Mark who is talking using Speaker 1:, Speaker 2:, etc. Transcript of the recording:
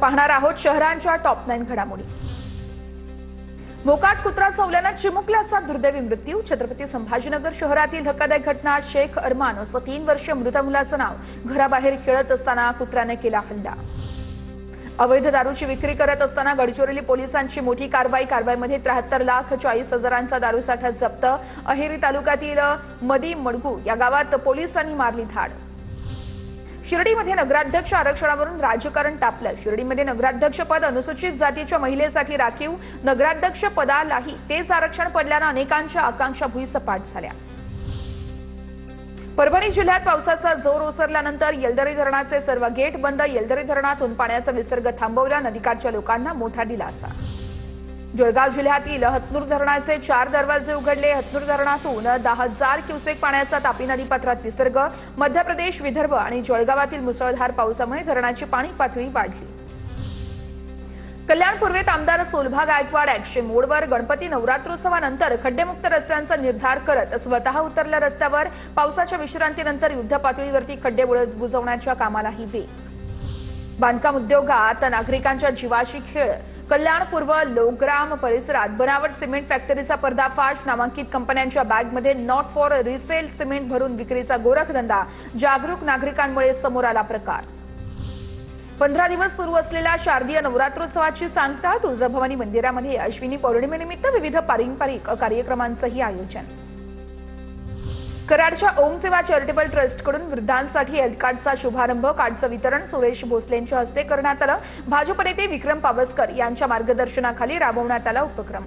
Speaker 1: पाहणार आहोत शहरांच्या टॉप 9 घडामोडी। मोकाट कुत्रा चावल्याने चिमुकल्याचा दुर्दैवी मृत्यू। छत्रपती संभाजीनगर शहरातील धक्कादायक घटना। शेख अरमान असं 3 वर्षीय मृत मुलाचं नाव। घराबाहेर खेळत असताना कुत्र्याने केला हल्ला। अवैध दारूची विक्री करत असताना गडचिरोली पोलिसांची मोठी कारवाईमध्ये 73,40,00,000चा दारूसाठा जप्त। अहेरी तालुक्यातील मदी मडगू या गावात पोलिसांनी मारली धाड। शिर्डीमध्ये नगराध्यक्ष आरक्षणावरून राजकारण तापलं। शिर्डीमध्ये नगराध्यक्ष पद अनुसूचित जातीच्या महिलेसाठी राखीव। नगराध्यक्ष पदालाही तेच आरक्षण पडल्याने अनेकांच्या आकांक्षा भुईसपाट झाल्या। परभणी जिल्ह्यात पावसाचा जोर ओसरल्यानंतर येलदरी धरणाचे सर्व गेट बंद। येलदरी धरणातून पाण्याचा विसर्ग थांबवला। नदीकाठच्या लोकांना मोठा दिलासा। जळगाव जिल्ह्यातील हतनूर धरणाचे 4 दरवाजे उघडले। हतनूर धरणातून 10,000 क्युसेक पाण्याचा तापी नदीपात्रात विसर्ग। मध्य प्रदेश, विदर्भ आणि जळगावातील मुसळधार पावसामुळे धरणाची पाणी पातळी वाढली। कल्याण पूर्वेत आमदार सोलभा गायकवाड ॲक्शन मोडवर। गणपती नवरात्रोत्सवानंतर खड्डेमुक्त रस्त्यांचा निर्धार करत स्वतः उतरल्या रस्त्यावर। पावसाच्या विश्रांतीनंतर युद्ध पातळीवरती खड्डे बुजवण्याच्या कामालाही वेग। बांधकाम उद्योगात नागरिकांच्या जीवाशी खेळ। कल्याण पूर्व लोकग्राम परिसरात बनावट सिमेंट फॅक्टरीचा पर्दाफाश। नामांकित कंपन्यांच्या बॅगमध्ये नॉट फॉर रिसेल सिमेंट भरून विक्रीचा गोरखधंदा। जागरूक नागरिकांमुळे समोर आला प्रकार। 15 दिवस सुरू असलेल्या शारदीय नवरात्रोत्सवाची सांगता। तुळजाभवानी मंदिरामध्ये अश्विनी पौर्णिमेनिमित्त विविध पारंपरिक कार्यक्रमांचंही आयोजन। कराडच्या ओम सेवा चॅरिटेबल ट्रस्टकडून वृद्धांसाठी हेल्थ कार्डचा शुभारंभ। कार्डचं वितरण सुरेश भोसलेंच्या हस्ते करण्यात आलं। भाजप नेते विक्रम पावसकर यांच्या मार्गदर्शनाखाली राबवण्यात आला उपक्रम।